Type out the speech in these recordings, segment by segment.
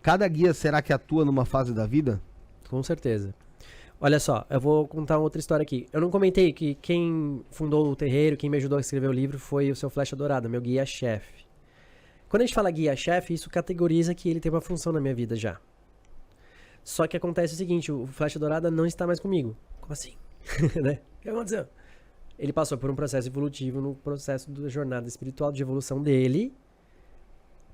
Cada guia será que atua numa fase da vida? Com certeza. Olha só, eu vou contar uma outra história aqui. Eu não comentei que quem fundou o terreiro, quem me ajudou a escrever o livro foi o seu Flecha Dourada, meu guia-chefe. Quando a gente fala guia-chefe, isso categoriza que ele tem uma função na minha vida já. Só que acontece o seguinte, o Flecha Dourada não está mais comigo. Como assim? Né? O que aconteceu? Ele passou por um processo evolutivo no processo da jornada espiritual de evolução dele.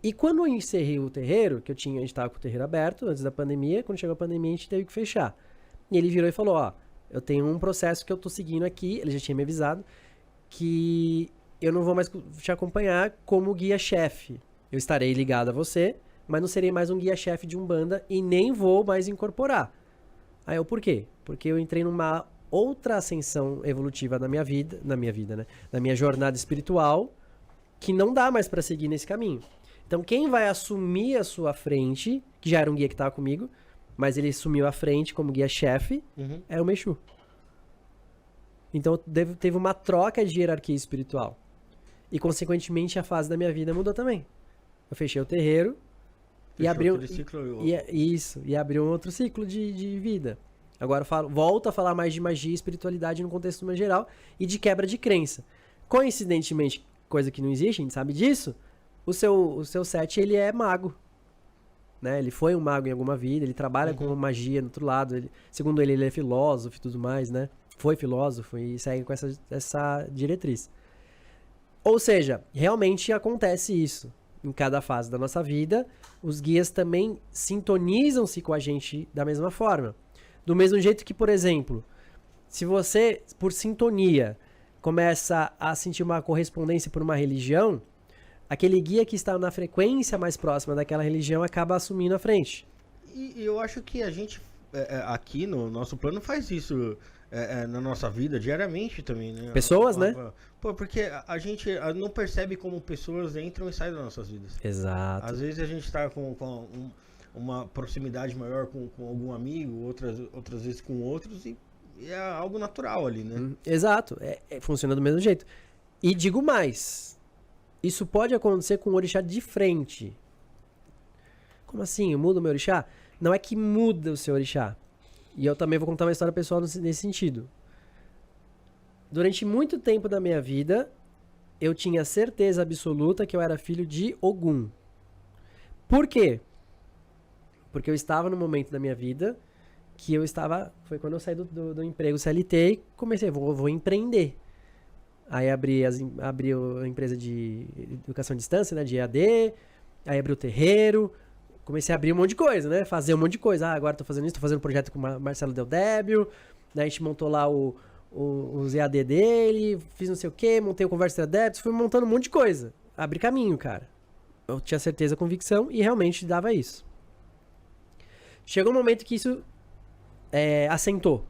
E quando eu encerrei o terreiro, que a gente estava com o terreiro aberto antes da pandemia, quando chegou a pandemia a gente teve que fechar. E ele virou e falou, ó, eu tenho um processo que eu tô seguindo aqui, ele já tinha me avisado, que eu não vou mais te acompanhar como guia-chefe. Eu estarei ligado a você, mas não serei mais um guia-chefe de Umbanda e nem vou mais incorporar. Aí eu, por quê? Porque eu entrei numa outra ascensão evolutiva na minha vida, né? Na minha jornada espiritual, que não dá mais para seguir nesse caminho. Então, quem vai assumir a sua frente, que já era um guia que estava comigo, mas ele assumiu a frente como guia-chefe, é o Mexu. Então, teve uma troca de hierarquia espiritual. E, consequentemente, a fase da minha vida mudou também. Eu fechei o terreiro e abriu... E abriu um outro ciclo de vida. Agora, volto a falar mais de magia e espiritualidade no contexto mais geral e de quebra de crença. Coincidentemente, coisa que não existe, a gente sabe disso, o seu Sete, ele é mago, né? Ele foi um mago em alguma vida, ele trabalha com magia no outro lado, segundo ele é filósofo e tudo mais, né? Foi filósofo e segue com essa diretriz. Ou seja, realmente acontece isso. Em cada fase da nossa vida, os guias também sintonizam-se com a gente da mesma forma. Do mesmo jeito que, por exemplo, se você, por sintonia, começa a sentir uma correspondência por uma religião, aquele guia que está na frequência mais próxima daquela religião acaba assumindo a frente. E eu acho que a gente, aqui no nosso plano, faz isso na nossa vida, diariamente também, né? Pessoas, né? Pô, porque a gente não percebe como pessoas entram e saem das nossas vidas. Exato. Às vezes a gente está com uma proximidade maior com algum amigo, outras vezes com outros, e é algo natural ali, né? Exato. Funciona do mesmo jeito. E digo mais... Isso pode acontecer com o orixá de frente. Como assim? Muda o meu orixá? Não é que muda o seu orixá. E eu também vou contar uma história pessoal nesse sentido. Durante muito tempo da minha vida, eu tinha certeza absoluta que eu era filho de Ogum. Por quê? Porque eu estava no momento da minha vida que eu estava... Foi quando eu saí do emprego CLT e comecei, vou empreender. Aí abri a empresa de educação à distância, né, de EAD, aí abri o terreiro, comecei a abrir um monte de coisa, né, fazer um monte de coisa. Agora tô fazendo isso, tô fazendo um projeto com o Marcelo Del Débio, né, a gente montou lá os EAD dele, fiz não sei o que, montei o Conversa de Adeptos, fui montando um monte de coisa. Abri caminho, cara. Eu tinha certeza, convicção e realmente dava isso. Chegou um momento que isso assentou.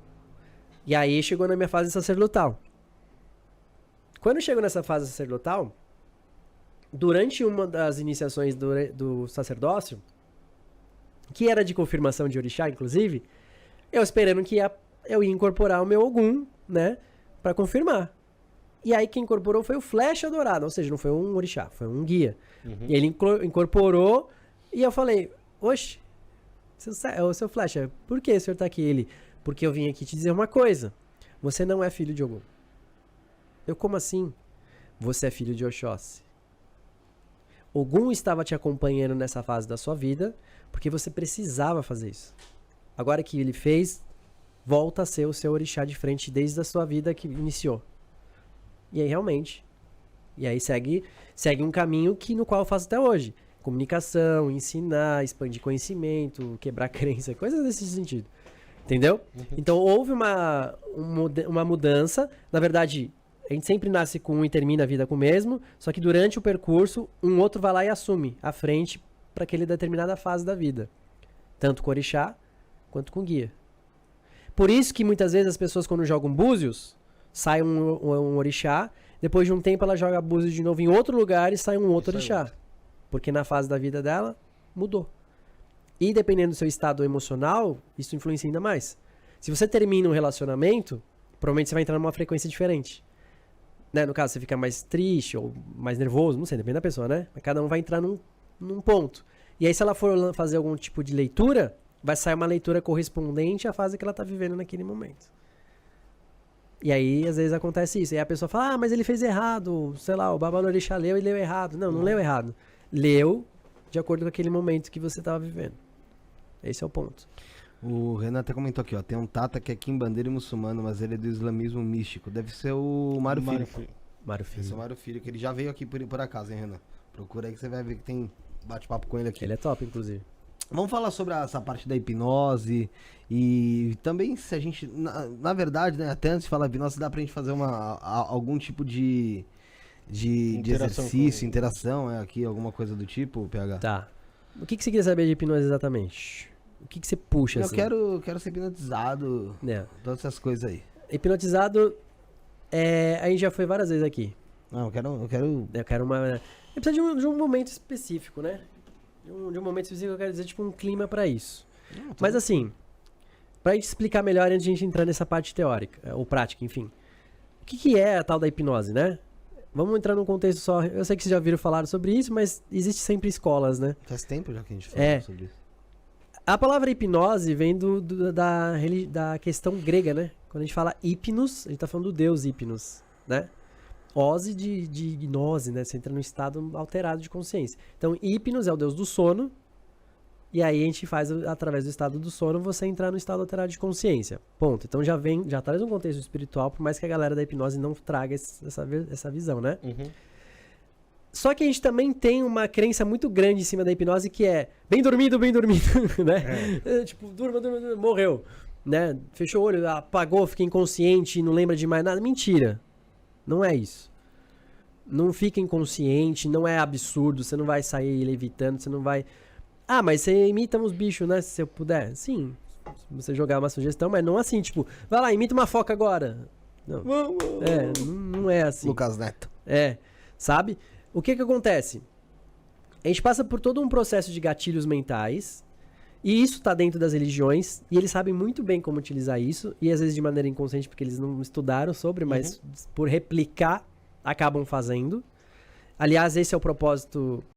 E aí chegou na minha fase sacerdotal. Quando chego nessa fase sacerdotal, durante uma das iniciações do sacerdócio, que era de confirmação de orixá, inclusive, eu esperando que eu ia incorporar o meu Ogum, né, pra confirmar. E aí quem incorporou foi o Flecha Dourada, ou seja, não foi um orixá, foi um guia. E ele incorporou, e eu falei, oxe, seu Flecha, por que o senhor tá aqui? Ele, porque eu vim aqui te dizer uma coisa, você não é filho de Ogum. Eu, como assim? Você é filho de Oxóssi. Ogum estava te acompanhando nessa fase da sua vida, porque você precisava fazer isso. Agora que ele fez, volta a ser o seu orixá de frente desde a sua vida que iniciou. E aí, realmente. E aí segue um caminho no qual eu faço até hoje. Comunicação, ensinar, expandir conhecimento, quebrar crença, coisas desse sentido. Entendeu? Então, houve uma mudança. Na verdade... A gente sempre nasce com um e termina a vida com o mesmo, só que durante o percurso, um outro vai lá e assume a frente para aquela determinada fase da vida. Tanto com orixá, quanto com guia. Por isso que muitas vezes as pessoas quando jogam búzios, sai um orixá, depois de um tempo ela joga búzios de novo em outro lugar e sai um outro orixá. Porque na fase da vida dela, mudou. E dependendo do seu estado emocional, isso influencia ainda mais. Se você termina um relacionamento, provavelmente você vai entrar numa frequência diferente. Né? No caso, você fica mais triste ou mais nervoso, não sei, depende da pessoa, né? Mas cada um vai entrar num ponto. E aí, se ela for fazer algum tipo de leitura, vai sair uma leitura correspondente à fase que ela tá vivendo naquele momento. E aí, às vezes, acontece isso. E aí a pessoa fala, mas ele fez errado. Sei lá, o Babalorixá leu e leu errado. Não leu errado. Leu de acordo com aquele momento que você tava vivendo. Esse é o ponto. O Renan até comentou aqui, ó. Tem um Tata que é quimbandeiro e muçulmano, mas ele é do islamismo místico. Deve ser o Mário Filho. Mário Esse é o Filho. Mário Filho, que ele já veio aqui por acaso, hein, Renan? Procura aí que você vai ver que tem bate-papo com ele aqui. Ele é top, inclusive. Vamos falar sobre essa parte da hipnose e também se a gente, na verdade, né, até antes de falar hipnose, dá pra gente fazer algum tipo de Interação exercício, com- interação, aqui, alguma coisa do tipo, PH? Tá. O que você queria saber de hipnose exatamente? O que você puxa, Eu assim? quero ser hipnotizado, Né. todas essas coisas aí. Hipnotizado, a gente já foi várias vezes aqui. Não, eu quero... Eu quero uma... Eu preciso de um momento específico, né? De um momento específico, eu quero dizer, tipo, um clima pra isso. Mas assim, pra gente explicar melhor antes de a gente entrar nessa parte teórica, ou prática, enfim. O que é a tal da hipnose, né? Vamos entrar num contexto só. Eu sei que vocês já ouviram falar sobre isso, mas existe sempre escolas, né? Faz tempo já que a gente falou É. sobre isso. A palavra hipnose vem da questão grega, né? Quando a gente fala hipnos, a gente tá falando do deus hipnos, né? Ose de gnose, né? Você entra num estado alterado de consciência. Então, hipnos é o deus do sono, e aí a gente faz, através do estado do sono, você entrar no estado alterado de consciência. Ponto. Então já traz um contexto espiritual, por mais que a galera da hipnose não traga essa visão, né? Uhum. Só que a gente também tem uma crença muito grande em cima da hipnose que é bem dormido, né? Tipo, durma, morreu, né? Fechou o olho, apagou, fica inconsciente, não lembra de mais nada. Mentira. Não é isso. Não fica inconsciente, não é absurdo, você não vai sair levitando, você não vai... Ah, mas você imita uns bichos, né? Se eu puder. Sim, se você jogar uma sugestão, mas não assim, tipo, vai lá, imita uma foca agora. Não. Não é assim. Lucas Neto. Sabe? O que acontece? A gente passa por todo um processo de gatilhos mentais, e isso tá dentro das religiões, e eles sabem muito bem como utilizar isso, e às vezes de maneira inconsciente, porque eles não estudaram sobre, mas por replicar, acabam fazendo. Aliás, esse é o propósito